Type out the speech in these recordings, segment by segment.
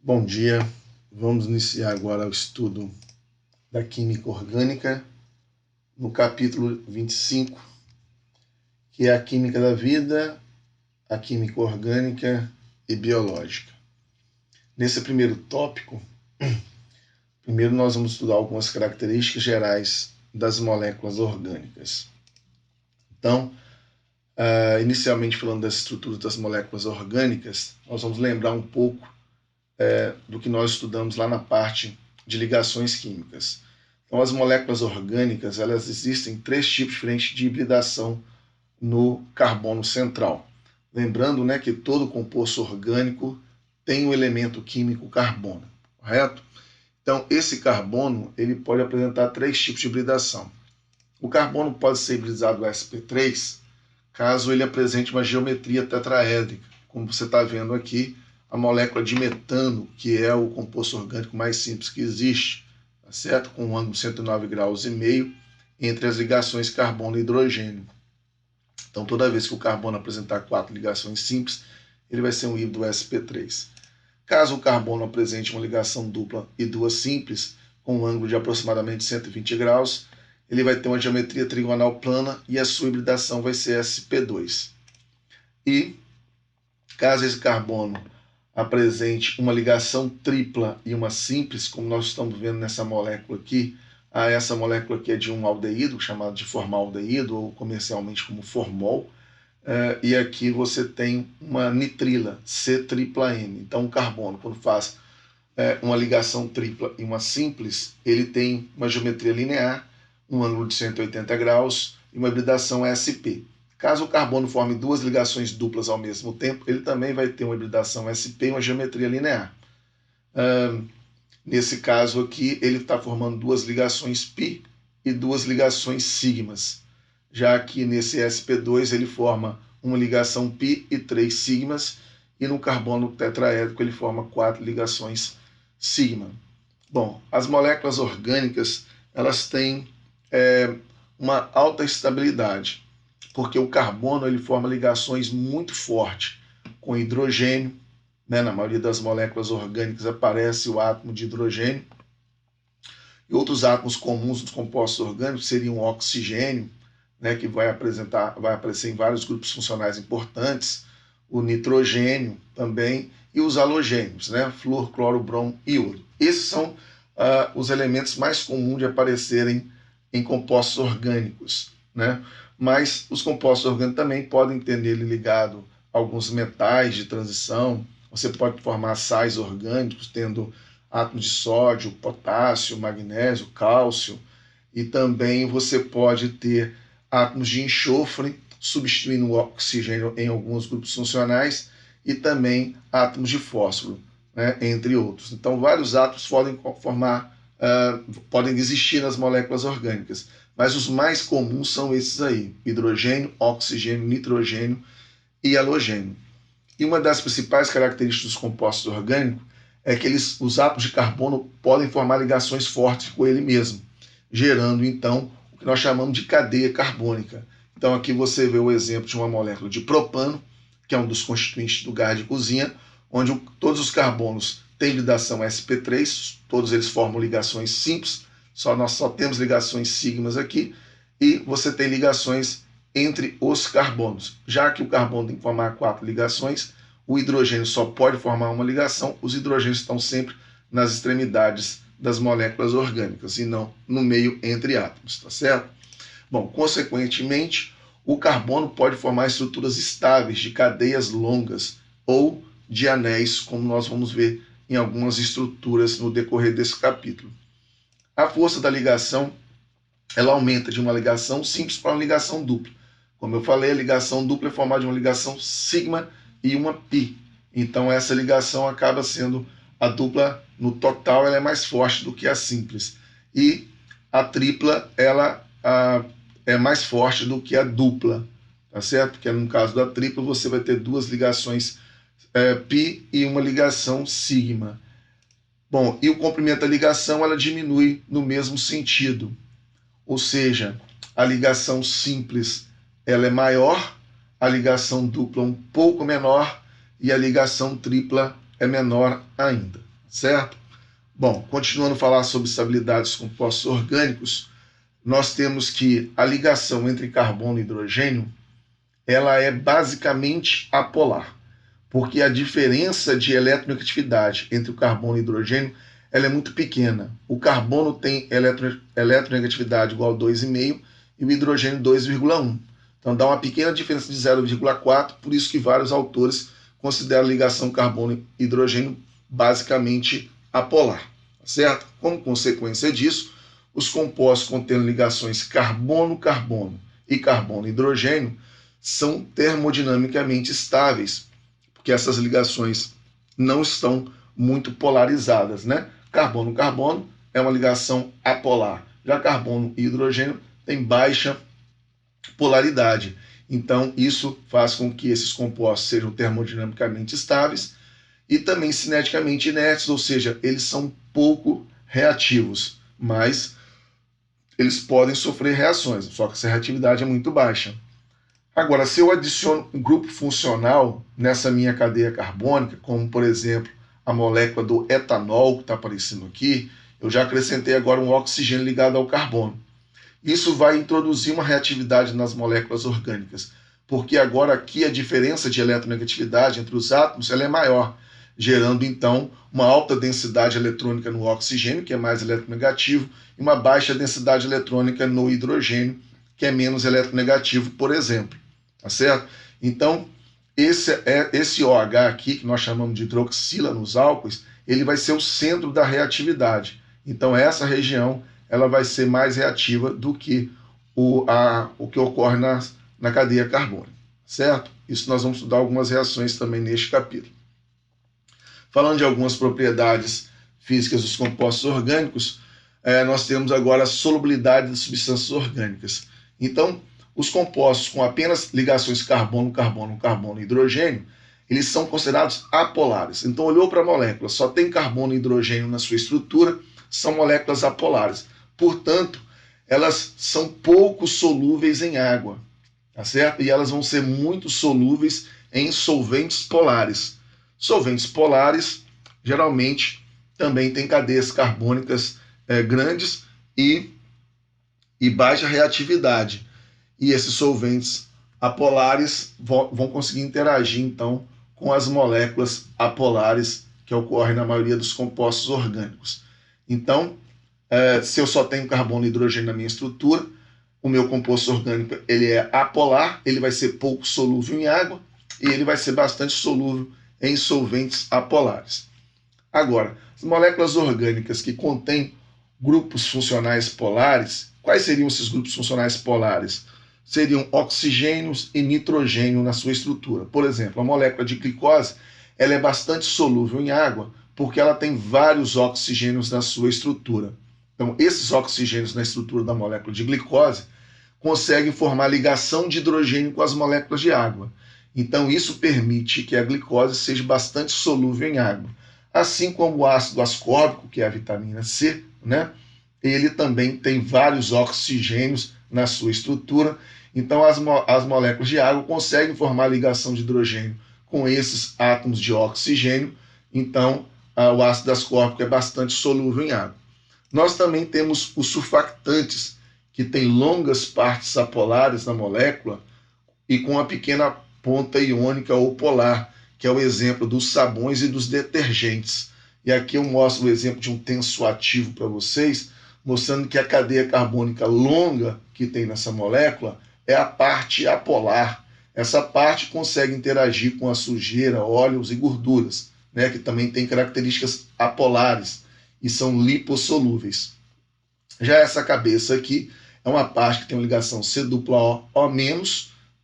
Bom dia, vamos iniciar agora o estudo da Química Orgânica no capítulo 25, que é a Química da Vida, a Química Orgânica e Biológica. Nesse primeiro tópico, primeiro nós vamos estudar algumas características gerais das moléculas orgânicas. Então, inicialmente falando das estruturas das moléculas orgânicas, nós vamos lembrar um pouco do que nós estudamos lá na parte de ligações químicas. Então, as moléculas orgânicas, elas existem em três tipos diferentes de hibridação no carbono central. Lembrando, né, que todo composto orgânico tem o elemento químico carbono, correto? Então, esse carbono ele pode apresentar três tipos de hibridação. O carbono pode ser hibridizado sp3 caso ele apresente uma geometria tetraédrica, como você está vendo aqui, a molécula de metano, que é o composto orgânico mais simples que existe, tá certo? Com um ângulo de 109,5 graus entre as ligações carbono e hidrogênio. Então, toda vez que o carbono apresentar 4 ligações simples, ele vai ser um híbrido sp3. Caso o carbono apresente uma ligação dupla e duas simples, com um ângulo de aproximadamente 120 graus, ele vai ter uma geometria trigonal plana e a sua hibridação vai ser sp2. E, caso esse carbono apresente uma ligação tripla e uma simples, como nós estamos vendo nessa molécula aqui, essa molécula aqui é de um aldeído, chamado de formaldeído, ou comercialmente como formol, e aqui você tem uma nitrila, C-tripla-N. Então, o carbono, quando faz uma ligação tripla e uma simples, ele tem uma geometria linear, um ângulo de 180 graus e uma hibridação sp. Caso o carbono forme duas ligações duplas ao mesmo tempo, ele também vai ter uma hibridação sp e uma geometria linear. Nesse caso aqui, ele está formando duas ligações π e duas ligações sigmas. Já que nesse sp2 ele forma uma ligação π e 3 sigmas, e no carbono tetraédrico ele forma 4 ligações sigma. Bom, as moléculas orgânicas elas têm uma alta estabilidade, porque o carbono ele forma ligações muito fortes com hidrogênio, né? Na maioria das moléculas orgânicas aparece o átomo de hidrogênio, e outros átomos comuns dos compostos orgânicos seriam o oxigênio, né, que vai aparecer em vários grupos funcionais importantes, o nitrogênio também, e os halogênios, né, flúor, cloro, bromo e iodo. Esses são os elementos mais comuns de aparecerem em compostos orgânicos, né? Mas os compostos orgânicos também podem ter nele ligado alguns metais de transição. Você pode formar sais orgânicos tendo átomos de sódio, potássio, magnésio, cálcio, e também você pode ter átomos de enxofre substituindo o oxigênio em alguns grupos funcionais e também átomos de fósforo, né, entre outros. Então, vários átomos podem existir nas moléculas orgânicas, mas os mais comuns são esses aí: hidrogênio, oxigênio, nitrogênio e halogênio. E uma das principais características dos compostos orgânicos é que os átomos de carbono podem formar ligações fortes com ele mesmo, gerando então o que nós chamamos de cadeia carbônica. Então aqui você vê o exemplo de uma molécula de propano, que é um dos constituintes do gás de cozinha, onde todos os carbonos têm hibridação sp3, todos eles formam ligações simples, nós só temos ligações sigmas aqui, e você tem ligações entre os carbonos. Já que o carbono tem que formar 4 ligações, o hidrogênio só pode formar uma ligação, os hidrogênios estão sempre nas extremidades das moléculas orgânicas e não no meio entre átomos, tá certo? Bom, consequentemente, o carbono pode formar estruturas estáveis de cadeias longas ou de anéis, como nós vamos ver em algumas estruturas no decorrer desse capítulo. A força da ligação ela aumenta de uma ligação simples para uma ligação dupla. Como eu falei, a ligação dupla é formada de uma ligação sigma e uma π. Então essa ligação acaba sendo a dupla, no total, ela é mais forte do que a simples. E a tripla, ela é mais forte do que a dupla, tá certo? Porque no caso da tripla você vai ter duas ligações π e uma ligação sigma. Bom, e o comprimento da ligação ela diminui no mesmo sentido. Ou seja, a ligação simples ela é maior, a ligação dupla um pouco menor e a ligação tripla é menor ainda, certo? Bom, continuando a falar sobre estabilidade dos compostos orgânicos, nós temos que a ligação entre carbono e hidrogênio ela é basicamente apolar, porque a diferença de eletronegatividade entre o carbono e o hidrogênio ela é muito pequena. O carbono tem eletronegatividade igual a 2,5 e o hidrogênio 2,1. Então dá uma pequena diferença de 0,4, por isso que vários autores consideram a ligação carbono-hidrogênio basicamente apolar, certo? Como consequência disso, os compostos contendo ligações carbono-carbono e carbono-hidrogênio são termodinamicamente estáveis, porque essas ligações não estão muito polarizadas, né? Carbono-carbono é uma ligação apolar, já carbono e hidrogênio têm baixa polaridade. Então, isso faz com que esses compostos sejam termodinamicamente estáveis e também cineticamente inertes, ou seja, eles são pouco reativos, mas eles podem sofrer reações, só que essa reatividade é muito baixa. Agora, se eu adiciono um grupo funcional nessa minha cadeia carbônica, como por exemplo a molécula do etanol, que está aparecendo aqui, eu já acrescentei agora um oxigênio ligado ao carbono. Isso vai introduzir uma reatividade nas moléculas orgânicas, porque agora aqui a diferença de eletronegatividade entre os átomos ela é maior, gerando então uma alta densidade eletrônica no oxigênio, que é mais eletronegativo, e uma baixa densidade eletrônica no hidrogênio, que é menos eletronegativo, por exemplo. Tá certo? Então, esse OH aqui, que nós chamamos de hidroxila nos álcoois, ele vai ser o centro da reatividade. Então, essa região ela vai ser mais reativa do que o que ocorre na cadeia carbônica, certo? Isso nós vamos estudar algumas reações também neste capítulo. Falando de algumas propriedades físicas dos compostos orgânicos, nós temos agora a solubilidade das substâncias orgânicas. Então, os compostos com apenas ligações carbono-carbono-carbono e hidrogênio, eles são considerados apolares. Então, olhou para a molécula, só tem carbono e hidrogênio na sua estrutura, são moléculas apolares. Portanto, elas são pouco solúveis em água, tá certo? E elas vão ser muito solúveis em solventes polares. Solventes polares, geralmente, também têm cadeias carbônicas grandes e baixa reatividade. E esses solventes apolares vão conseguir interagir, então, com as moléculas apolares que ocorrem na maioria dos compostos orgânicos. Então, se eu só tenho carbono e hidrogênio na minha estrutura, o meu composto orgânico ele é apolar, ele vai ser pouco solúvel em água e ele vai ser bastante solúvel em solventes apolares. Agora, as moléculas orgânicas que contêm grupos funcionais polares, quais seriam esses grupos funcionais polares? Seriam oxigênios e nitrogênio na sua estrutura. Por exemplo, a molécula de glicose ela é bastante solúvel em água porque ela tem vários oxigênios na sua estrutura. Então, esses oxigênios na estrutura da molécula de glicose conseguem formar ligação de hidrogênio com as moléculas de água. Então, isso permite que a glicose seja bastante solúvel em água. Assim como o ácido ascórbico, que é a vitamina C, né? Ele também tem vários oxigênios na sua estrutura. Então, as moléculas de água conseguem formar ligação de hidrogênio com esses átomos de oxigênio. Então, o ácido ascórbico é bastante solúvel em água. Nós também temos os surfactantes, que têm longas partes apolares na molécula e com uma pequena ponta iônica ou polar, que é o exemplo dos sabões e dos detergentes. E aqui eu mostro o exemplo de um tensoativo para vocês, mostrando que a cadeia carbônica longa que tem nessa molécula é a parte apolar. Essa parte consegue interagir com a sujeira, óleos e gorduras, né, que também tem características apolares e são lipossolúveis. Já essa cabeça aqui é uma parte que tem uma ligação C-O, O-,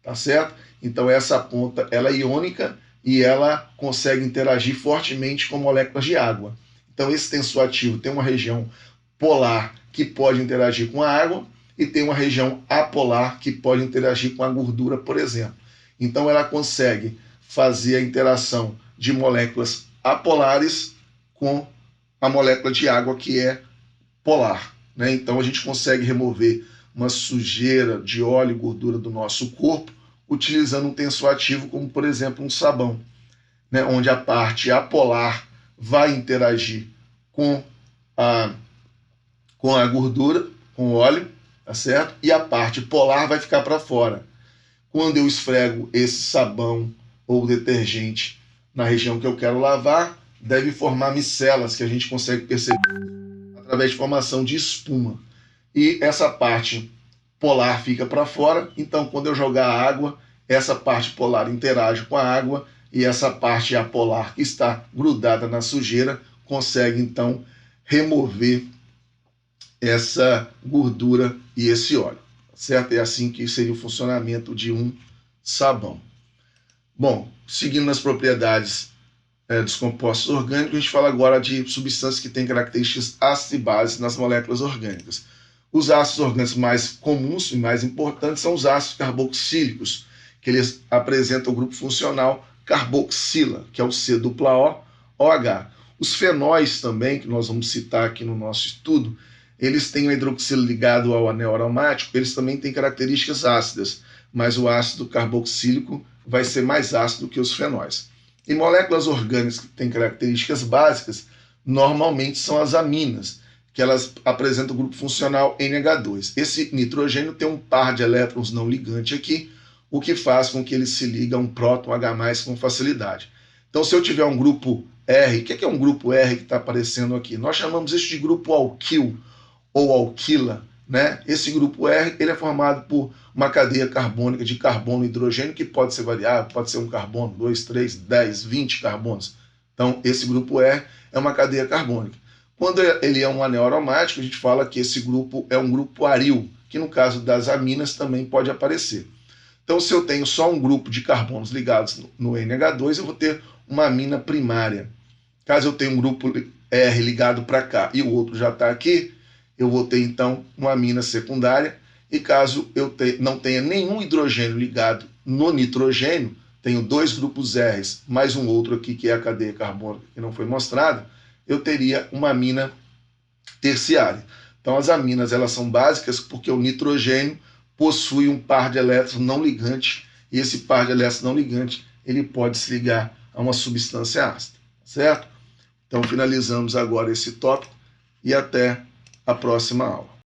tá certo? Então essa ponta ela é iônica e ela consegue interagir fortemente com moléculas de água. Então esse tensoativo tem uma região polar que pode interagir com a água e tem uma região apolar que pode interagir com a gordura, por exemplo. Então ela consegue fazer a interação de moléculas apolares com a molécula de água que é polar, né? Então a gente consegue remover uma sujeira de óleo e gordura do nosso corpo utilizando um tensoativo como, por exemplo, um sabão, né? Onde a parte apolar vai interagir com a gordura, com o óleo, tá certo? E a parte polar vai ficar para fora. Quando eu esfrego esse sabão ou detergente na região que eu quero lavar, deve formar micelas que a gente consegue perceber através de formação de espuma. E essa parte polar fica para fora, então quando eu jogar a água, essa parte polar interage com a água e essa parte apolar que está grudada na sujeira consegue então remover essa gordura e esse óleo, certo? É assim que seria o funcionamento de um sabão. Bom, seguindo nas propriedades dos compostos orgânicos, a gente fala agora de substâncias que têm características ácidas e bases nas moléculas orgânicas. Os ácidos orgânicos mais comuns e mais importantes são os ácidos carboxílicos, que eles apresentam o grupo funcional carboxila, que é o C-O-OH. Os fenóis também, que nós vamos citar aqui no nosso estudo, eles têm o hidroxilo ligado ao anel aromático, eles também têm características ácidas, mas o ácido carboxílico vai ser mais ácido que os fenóis. E moléculas orgânicas que têm características básicas, normalmente são as aminas, que elas apresentam o grupo funcional NH2. Esse nitrogênio tem um par de elétrons não ligante aqui, o que faz com que ele se ligue a um próton H+, com facilidade. Então, se eu tiver um grupo R, o que é um grupo R que está aparecendo aqui? Nós chamamos isso de grupo alquil ou alquila, né? Esse grupo R ele é formado por uma cadeia carbônica de carbono e hidrogênio, que pode ser variável, pode ser um carbono, 2, 3, 10, 20 carbonos. Então, esse grupo R é uma cadeia carbônica. Quando ele é um anel aromático, a gente fala que esse grupo é um grupo aril, que no caso das aminas também pode aparecer. Então, se eu tenho só um grupo de carbonos ligados no NH2, eu vou ter uma amina primária. Caso eu tenha um grupo R ligado para cá e o outro já está aqui, eu vou ter então uma amina secundária. E caso eu não tenha nenhum hidrogênio ligado no nitrogênio, tenho dois grupos R's, mais um outro aqui que é a cadeia carbônica que não foi mostrada, eu teria uma amina terciária. Então as aminas elas são básicas porque o nitrogênio possui um par de elétrons não ligante e esse par de elétrons não ligante ele pode se ligar a uma substância ácida, certo? Então finalizamos agora esse tópico e até a próxima aula.